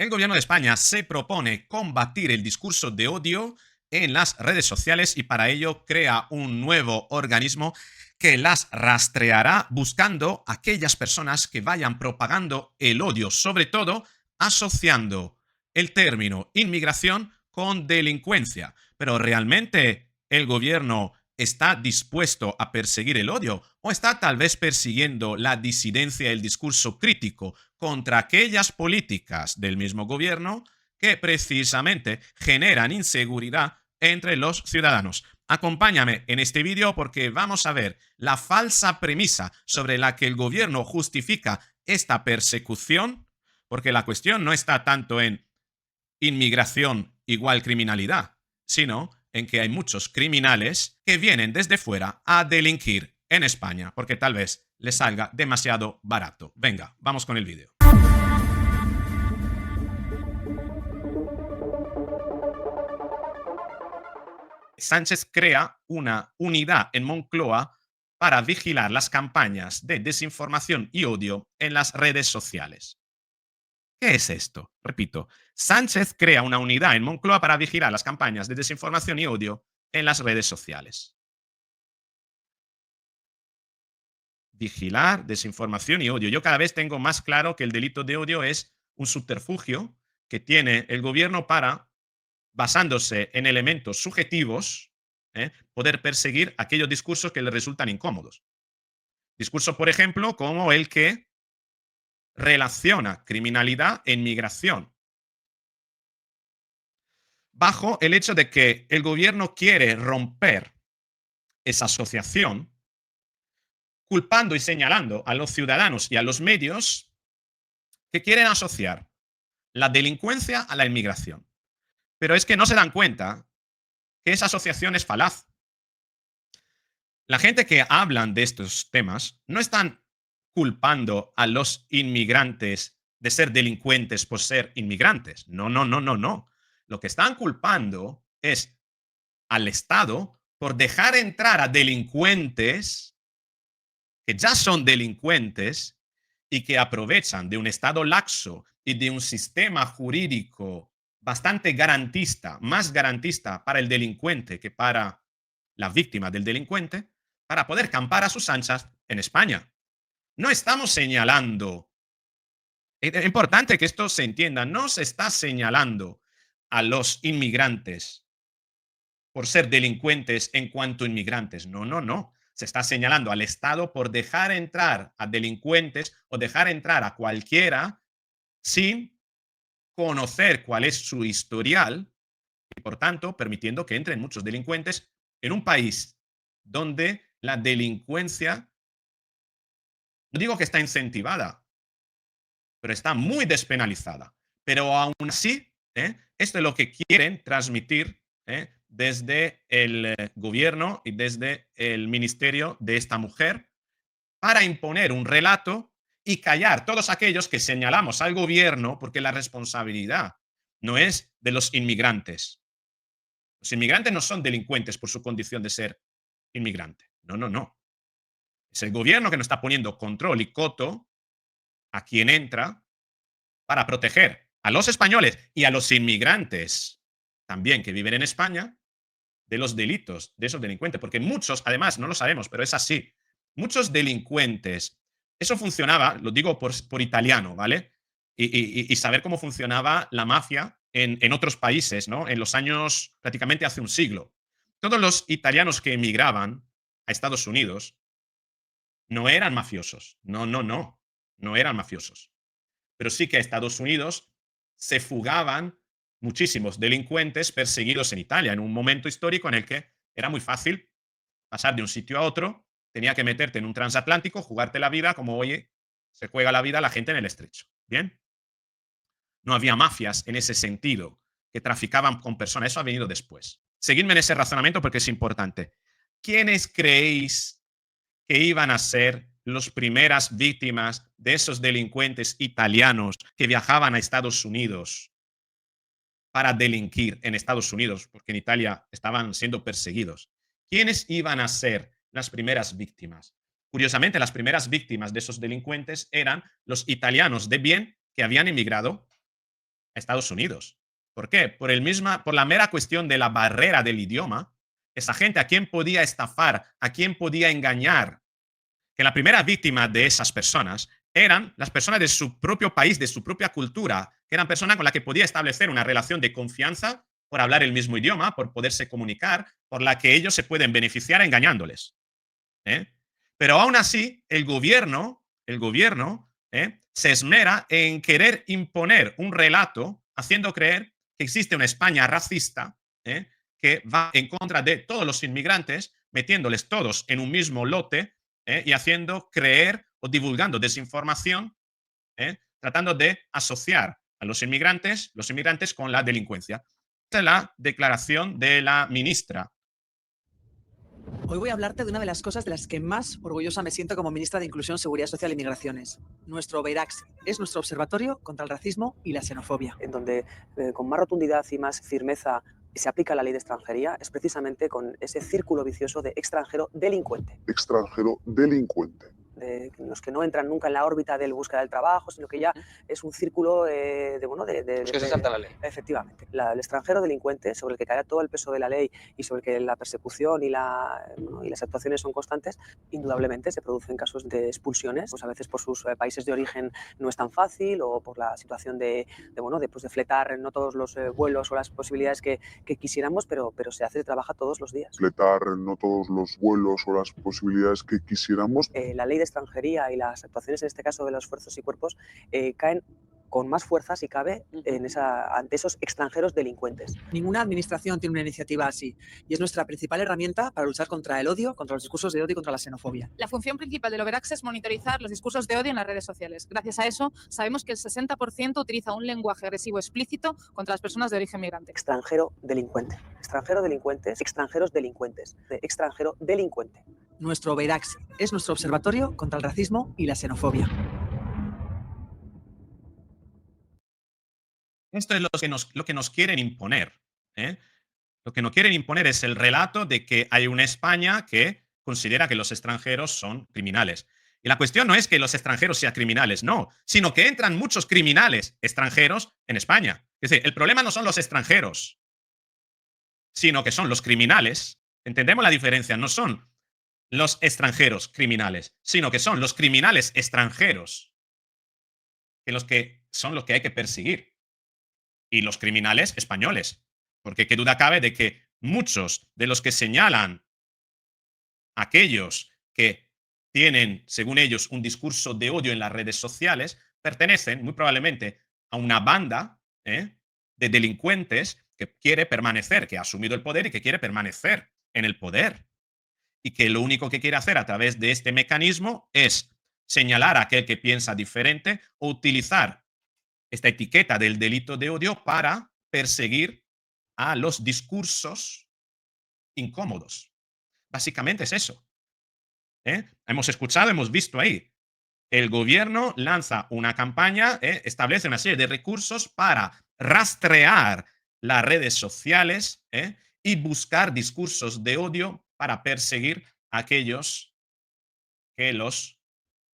El gobierno de España se propone combatir el discurso de odio en las redes sociales y para ello crea un nuevo organismo que las rastreará buscando aquellas personas que vayan propagando el odio, sobre todo asociando el término inmigración con delincuencia. Pero ¿realmente el gobierno está dispuesto a perseguir el odio o está tal vez persiguiendo la disidencia y el discurso crítico contra aquellas políticas del mismo gobierno que precisamente generan inseguridad entre los ciudadanos? Acompáñame en este vídeo porque vamos a ver la falsa premisa sobre la que el gobierno justifica esta persecución, porque la cuestión no está tanto en inmigración igual criminalidad, sino en que hay muchos criminales que vienen desde fuera a delinquir en España, porque tal vez les salga demasiado barato. Venga, vamos con el vídeo. Sánchez crea una unidad en Moncloa para vigilar las campañas de desinformación y odio en las redes sociales. ¿Qué es esto? Repito, Sánchez crea una unidad en Moncloa para vigilar las campañas de desinformación y odio en las redes sociales. Vigilar, desinformación y odio. Yo cada vez tengo más claro que el delito de odio es un subterfugio que tiene el gobierno para, basándose en elementos subjetivos, poder perseguir aquellos discursos que le resultan incómodos. Discursos, por ejemplo, como el que relaciona criminalidad en migración, bajo el hecho de que el gobierno quiere romper esa asociación, culpando y señalando a los ciudadanos y a los medios que quieren asociar la delincuencia a la inmigración. Pero es que no se dan cuenta que esa asociación es falaz. La gente que hablan de estos temas no están culpando a los inmigrantes de ser delincuentes por ser inmigrantes. No, no, no, no, no. Lo que están culpando es al Estado por dejar entrar a delincuentes que ya son delincuentes y que aprovechan de un Estado laxo y de un sistema jurídico bastante garantista, más garantista para el delincuente que para la víctima del delincuente, para poder campar a sus anchas en España. No estamos señalando, es importante que esto se entienda, no se está señalando a los inmigrantes por ser delincuentes en cuanto inmigrantes. No, no, no. Se está señalando al Estado por dejar entrar a delincuentes o dejar entrar a cualquiera sin conocer cuál es su historial y, por tanto, permitiendo que entren muchos delincuentes en un país donde la delincuencia, no digo que está incentivada, pero está muy despenalizada. Pero aún así, esto es lo que quieren transmitir desde el gobierno y desde el ministerio de esta mujer para imponer un relato y callar todos aquellos que señalamos al gobierno porque la responsabilidad no es de los inmigrantes. Los inmigrantes no son delincuentes por su condición de ser inmigrante. No, no, no. Es el gobierno que no está poniendo control y coto a quien entra para proteger a los españoles y a los inmigrantes también que viven en España de los delitos de esos delincuentes. Porque muchos, además, no lo sabemos, pero es así. Muchos delincuentes, eso funcionaba, lo digo por italiano, ¿vale? Y saber cómo funcionaba la mafia en otros países, ¿no? En los años, prácticamente hace un siglo. Todos los italianos que emigraban a Estados Unidos no eran mafiosos. No, no, no. No eran mafiosos. Pero sí que a Estados Unidos se fugaban muchísimos delincuentes perseguidos en Italia, en un momento histórico en el que era muy fácil pasar de un sitio a otro, tenía que meterte en un transatlántico, jugarte la vida como hoy se juega la vida la gente en el estrecho. Bien, no había mafias en ese sentido que traficaban con personas, eso ha venido después. Seguidme en ese razonamiento porque es importante. ¿Quiénes creéis que iban a ser las primeras víctimas de esos delincuentes italianos que viajaban a Estados Unidos para delinquir en Estados Unidos, porque en Italia estaban siendo perseguidos? ¿Quiénes iban a ser las primeras víctimas? Curiosamente, las primeras víctimas de esos delincuentes eran los italianos de bien que habían emigrado a Estados Unidos. ¿Por qué? Por la mera cuestión de la barrera del idioma, esa gente a quién podía estafar, a quién podía engañar, que la primera víctima de esas personas eran las personas de su propio país, de su propia cultura, que eran personas con las que podía establecer una relación de confianza por hablar el mismo idioma, por poderse comunicar, por la que ellos se pueden beneficiar engañándoles. ¿Eh? Pero aún así, el gobierno se esmera en querer imponer un relato, haciendo creer que existe una España racista, ¿eh? Que va en contra de todos los inmigrantes, metiéndoles todos en un mismo lote, y haciendo creer o divulgando desinformación, tratando de asociar a los inmigrantes con la delincuencia. Esta es la declaración de la ministra. Hoy voy a hablarte de una de las cosas de las que más orgullosa me siento como ministra de Inclusión, Seguridad Social y Migraciones. Nuestro OBERACS es nuestro observatorio contra el racismo y la xenofobia. En donde con más rotundidad y más firmeza se aplica la ley de extranjería es precisamente con ese círculo vicioso de extranjero delincuente. Extranjero delincuente. De los que no entran nunca en la órbita del búsqueda del trabajo, sino que ya es un círculo Los que se saltan la ley. Efectivamente. El extranjero delincuente, sobre el que cae todo el peso de la ley y sobre el que la persecución y las actuaciones son constantes, indudablemente se producen casos de expulsiones, pues a veces por sus países de origen no es tan fácil, o por la situación de fletar no todos los vuelos o las posibilidades que quisiéramos, pero se hace, se trabaja todos los días. Fletar no todos los vuelos o las posibilidades que quisiéramos. La ley de extranjería y las actuaciones, en este caso de los fuerzas y cuerpos, caen con más fuerza, si cabe, ante esos extranjeros delincuentes. Ninguna administración tiene una iniciativa así y es nuestra principal herramienta para luchar contra el odio, contra los discursos de odio y contra la xenofobia. La función principal del OBERACS es monitorizar los discursos de odio en las redes sociales. Gracias a eso, sabemos que el 60% utiliza un lenguaje agresivo explícito contra las personas de origen migrante. Extranjero delincuente. Extranjero delincuentes, extranjeros delincuentes. Extranjero delincuente. Nuestro OBERACS es nuestro observatorio contra el racismo y la xenofobia. Esto es lo que nos quieren imponer. ¿Eh? Lo que nos quieren imponer es el relato de que hay una España que considera que los extranjeros son criminales. Y la cuestión no es que los extranjeros sean criminales, no, sino que entran muchos criminales extranjeros en España. Es decir, el problema no son los extranjeros, sino que son los criminales. Entendemos la diferencia, no son los extranjeros criminales, sino que son los criminales extranjeros que son los que hay que perseguir. Y los criminales españoles. Porque qué duda cabe de que muchos de los que señalan aquellos que tienen, según ellos, un discurso de odio en las redes sociales, pertenecen muy probablemente a una banda de delincuentes que quiere permanecer, que ha asumido el poder y que quiere permanecer en el poder. Y que lo único que quiere hacer a través de este mecanismo es señalar a aquel que piensa diferente o utilizar esta etiqueta del delito de odio para perseguir a los discursos incómodos. Básicamente es eso. Hemos escuchado, hemos visto ahí. El gobierno lanza una campaña, establece una serie de recursos para rastrear las redes sociales y buscar discursos de odio para perseguir a aquellos que los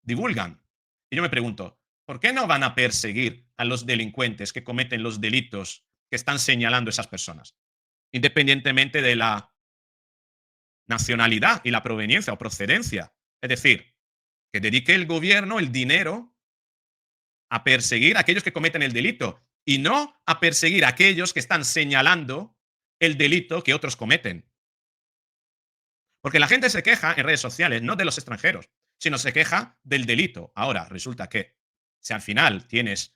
divulgan. Y yo me pregunto, ¿por qué no van a perseguir a los delincuentes que cometen los delitos que están señalando esas personas? Independientemente de la nacionalidad y la proveniencia o procedencia. Es decir, que dedique el gobierno el dinero a perseguir a aquellos que cometen el delito y no a perseguir a aquellos que están señalando el delito que otros cometen. Porque la gente se queja en redes sociales no de los extranjeros, sino se queja del delito. Ahora, resulta que si al final tienes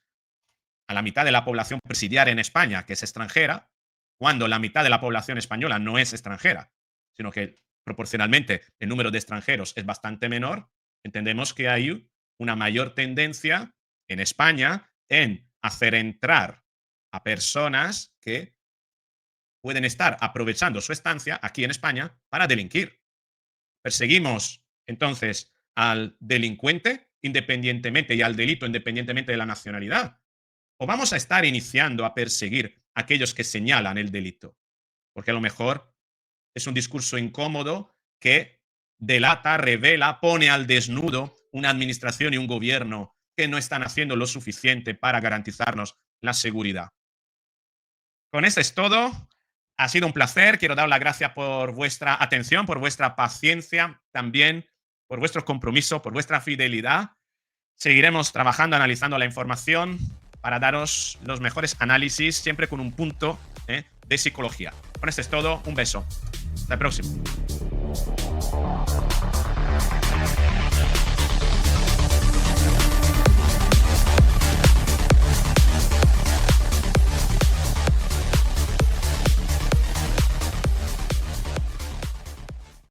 a la mitad de la población presidiaria en España que es extranjera, cuando la mitad de la población española no es extranjera, sino que proporcionalmente el número de extranjeros es bastante menor, entendemos que hay una mayor tendencia en España en hacer entrar a personas que pueden estar aprovechando su estancia aquí en España para delinquir. Perseguimos entonces al delincuente independientemente y al delito independientemente de la nacionalidad. ¿O vamos a estar iniciando a perseguir a aquellos que señalan el delito? Porque a lo mejor es un discurso incómodo que delata, revela, pone al desnudo una administración y un gobierno que no están haciendo lo suficiente para garantizarnos la seguridad. Con esto es todo. Ha sido un placer. Quiero dar las gracias por vuestra atención, por vuestra paciencia, también por vuestro compromiso, por vuestra fidelidad. Seguiremos trabajando, analizando la información para daros los mejores análisis, siempre con un punto de psicología. Con esto es todo. Un beso. Hasta el próximo.